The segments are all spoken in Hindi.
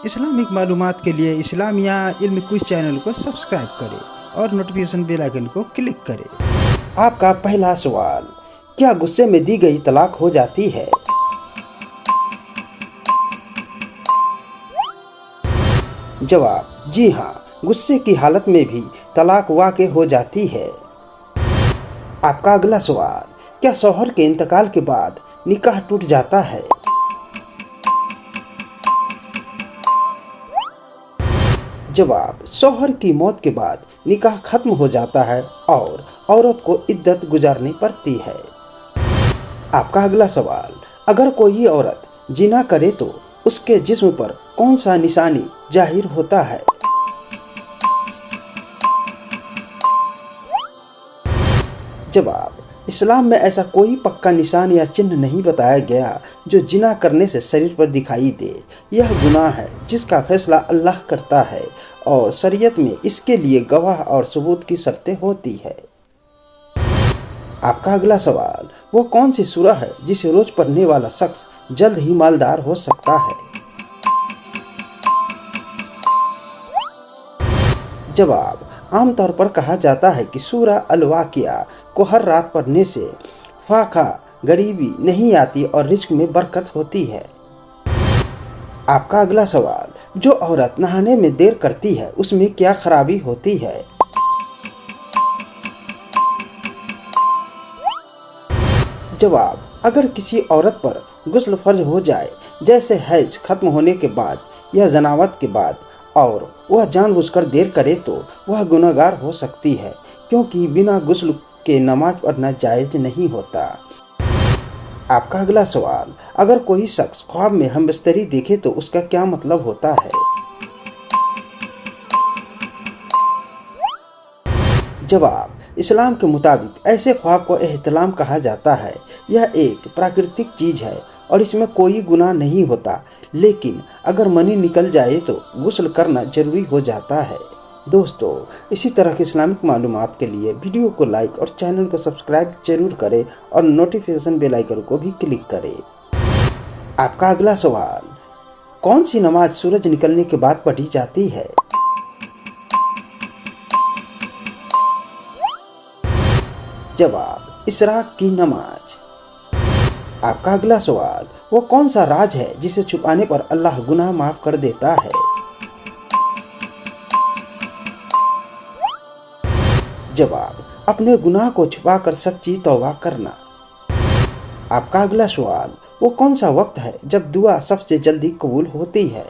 इस्लामिक मालूमात के लिए इस्लामिया इल्म क्विज चैनल को सब्सक्राइब करें और नोटिफिकेशन बेल आइकन को क्लिक करें। आपका पहला सवाल, क्या गुस्से में दी गई तलाक हो जाती है? जवाब, जी हाँ, गुस्से की हालत में भी तलाक वाक़ई हो जाती है। आपका अगला सवाल, क्या शौहर के इंतकाल के बाद निकाह टूट जाता है? जवाब, शौहर की मौत के बाद निकाह खत्म हो जाता है और औरत को इद्दत गुजारनी पड़ती है। आपका अगला सवाल, अगर कोई औरत जिना करे तो उसके जिस्म पर कौन सा निशानी जाहिर होता है? जवाब, इस्लाम में ऐसा कोई पक्का निशान या चिन्ह नहीं बताया गया जो जिना करने से शरीर पर दिखाई दे। यह गुनाह है जिसका फैसला अल्लाह करता है और शरीयत में इसके लिए गवाह और सबूत की शर्तें होती है। आपका अगला सवाल, वो कौन सी सूरह है जिसे रोज पढ़ने वाला शख्स जल्द ही मालदार हो सकता है? जवाब, आमतौर पर कहा जाता है कि सूरह अल-वाक़िया को हर रात पढ़ने से फाका, गरीबी नहीं आती और रिज्क में बरकत होती है। आपका अगला सवाल, जो औरत नहाने में देर करती है उसमें क्या खराबी होती है? जवाब, अगर किसी औरत पर गुस्ल फर्ज हो जाए, जैसे हैज खत्म होने के बाद या जनावत के बाद, और वह जानबूझकर देर करे तो वह गुनहगार हो सकती है, क्योंकि बिना गुस्ल के नमाज पढ़ना जायज नहीं होता। आपका अगला सवाल, अगर कोई शख्स ख्वाब में हमबस्तरी देखे तो उसका क्या मतलब होता है? जवाब, इस्लाम के मुताबिक ऐसे ख्वाब को एहतलाम कहा जाता है। यह एक प्राकृतिक चीज है और इसमें कोई गुनाह नहीं होता, लेकिन अगर मनी निकल जाए तो गुस्ल करना जरूरी हो जाता है। दोस्तों, इसी तरह के इस्लामिक मालूमात के लिए वीडियो को लाइक और चैनल को सब्सक्राइब जरूर करें और नोटिफिकेशन बेल आइकन को भी क्लिक करें। आपका अगला सवाल, कौन सी नमाज सूरज निकलने के बाद पढ़ी जाती है? जवाब, इशराक की नमाज। आपका अगला सवाल, वो कौन सा राज है जिसे छुपाने पर अल्लाह गुनाह माफ कर देता है? जवाब, अपने गुनाह को छुपाकर सच्ची तौबा करना। आपका अगला सवाल, वो कौन सा वक्त है जब दुआ सबसे जल्दी कबूल होती है?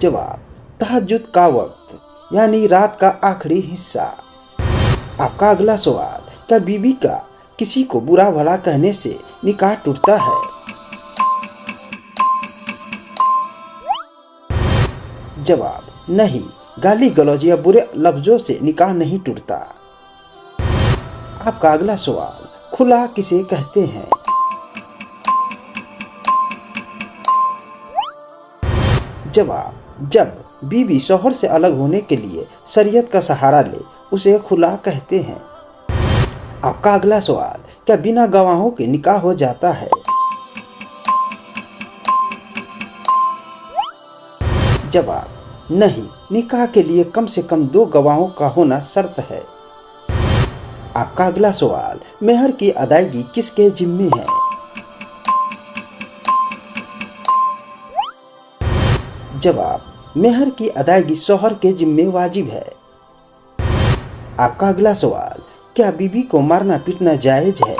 जवाब, तहज्जुद का वक्त, यानी रात का आखिरी हिस्सा। आपका अगला सवाल, क्या बीवी का किसी को बुरा भला कहने से निकाह टूटता है? जवाब, नहीं, गाली गलौज या बुरे लफ्जों से निकाह नहीं टूटता। आपका अगला सवाल, खुला किसे कहते हैं? जवाब, जब बीवी शौहर से अलग होने के लिए शरीयत का सहारा ले उसे खुला कहते हैं। आपका अगला सवाल, क्या बिना गवाहों के निकाह हो जाता है? जवाब, नहीं, निकाह के लिए कम से कम 2 गवाहों का होना शर्त है। आपका अगला सवाल, मेहर की अदायगी किसके जिम्मे है? जवाब, मेहर की अदायगी शौहर के जिम्मे वाजिब है। आपका अगला सवाल, क्या बीवी को मारना पीटना जायज है?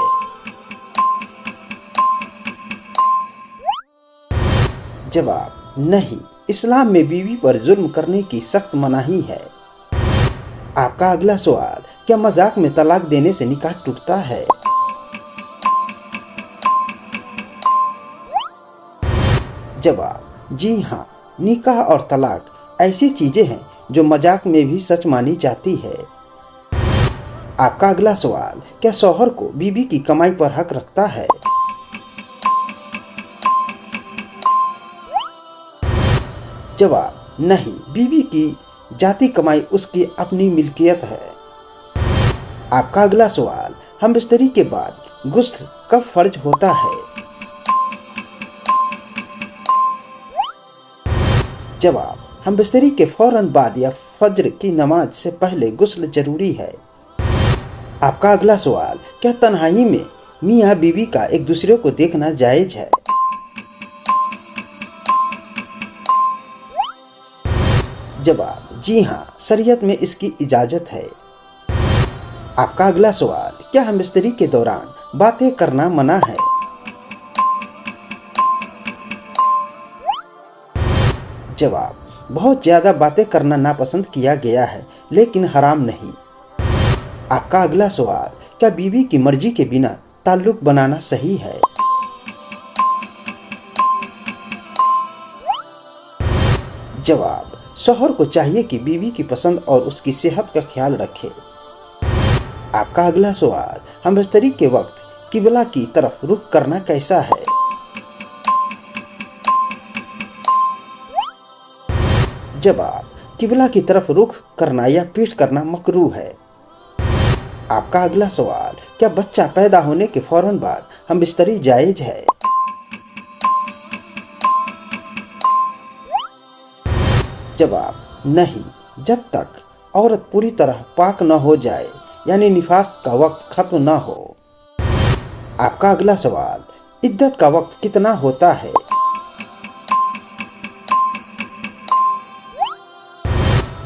जवाब, नहीं, इस्लाम में बीवी पर जुल्म करने की सख्त मनाही है। आपका अगला सवाल, क्या मजाक में तलाक देने से निकाह टूटता है? जवाब, जी हाँ, निकाह और तलाक ऐसी चीजें हैं जो मजाक में भी सच मानी जाती है। आपका अगला सवाल, क्या शौहर को बीवी की कमाई पर हक रखता है? जवाब, नहीं, बीवी की जाती कमाई उसकी अपनी मिल्कियत है। आपका अगला सवाल, हमबस्तरी के बाद गुस्ल कब फर्ज होता है? जवाब, हम बिस्तरी के फौरन बाद या फज्र की नमाज से पहले गुस्ल जरूरी है। आपका अगला सवाल, क्या तन्हाई में मियाँ बीवी का एक दूसरे को देखना जायज है? जवाब, जी हाँ, शरीयत में इसकी इजाजत है। आपका अगला सवाल, क्या हम बिस्तरी के दौरान बातें करना मना है? जवाब, बहुत ज्यादा बातें करना नापसंद किया गया है, लेकिन हराम नहीं। आपका अगला सवाल, क्या बीवी की मर्जी के बिना ताल्लुक बनाना सही है? जवाब, शौहर को चाहिए कि बीवी की पसंद और उसकी सेहत का ख्याल रखे। आपका अगला सवाल, हम बिस्तरी के वक्त किबला की तरफ रुख करना कैसा है? जवाब, किबला की तरफ रुख करना या पीठ करना मकरूह है। आपका अगला सवाल, क्या बच्चा पैदा होने के फौरन बाद हम बिस्तरी जायज है? जवाब, नहीं, जब तक औरत पूरी तरह पाक न हो जाए, यानी निफास का वक्त खत्म न हो। आपका अगला सवाल, इद्दत का वक्त कितना होता है?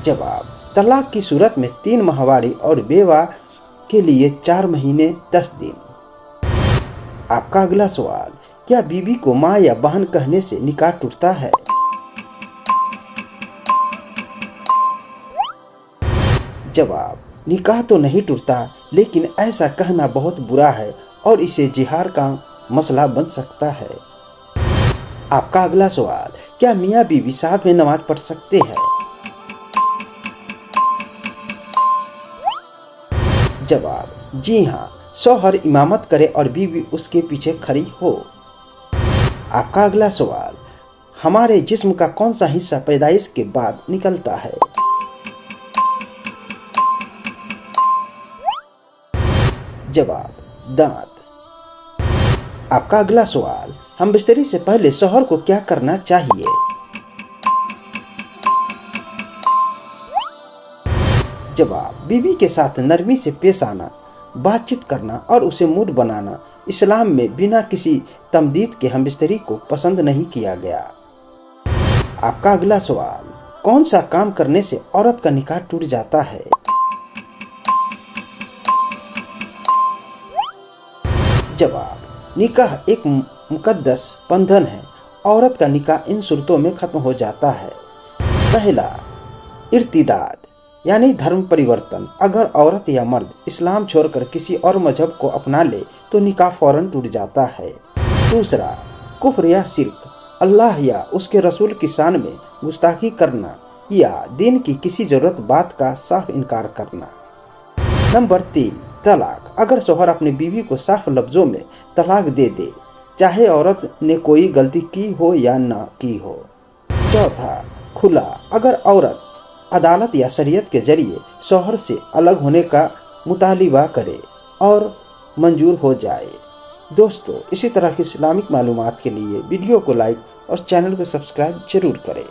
जवाब, तलाक की सूरत में 3 माहवारी और बेवा के लिए 4 महीने 10 दिन। आपका अगला सवाल, क्या बीवी को माँ या बहन कहने से निकाह टूटता है? जवाब, निकाह तो नहीं टूटता, लेकिन ऐसा कहना बहुत बुरा है और इसे जिहार का मसला बन सकता है। आपका अगला सवाल, क्या मियाँ बीवी साथ में नमाज पढ़ सकते हैं? जवाब, जी हाँ, शौहर इमामत करे और बीवी उसके पीछे खड़ी हो। आपका अगला सवाल, हमारे जिस्म का कौन सा हिस्सा पैदाइश के बाद निकलता है? जवाब, दांत। आपका अगला सवाल, हम बिस्तरी से पहले शौहर को क्या करना चाहिए? जवाब, बीवी के साथ नरमी से पेश आना, बातचीत करना और उसे मूड बनाना इस्लाम में बिना किसी तमदीद के हम बिस्तरी को पसंद नहीं किया गया। आपका अगला सवाल, कौन सा काम करने से औरत का निकाह टूट जाता है? जवाब, निकाह एक मुकद्दस बंधन है। औरत का निकाह इन सूरतों में खत्म हो जाता है। पहला, इर्तिदाद यानी धर्म परिवर्तन। अगर औरत या मर्द इस्लाम छोड़कर किसी और मजहब को अपना ले तो निकाह फौरन टूट जाता है। दूसरा, कुफ्र या शिर्क, अल्लाह या उसके रसूल की शान में गुस्ताखी करना या दीन की किसी जरूरत बात का साफ इनकार करना। नंबर 3, तलाक। अगर शौहर अपनी बीवी को साफ लफ्जों में तलाक दे दे, चाहे औरत ने कोई गलती की हो या न की हो। चौथा, खुला। अगर औरत अदालत या शरीयत के जरिए शौहर से अलग होने का मुतालिबा करे और मंजूर हो जाए। दोस्तों, इसी तरह की इस्लामिक मालूमात के लिए वीडियो को लाइक और चैनल को सब्सक्राइब जरूर करें।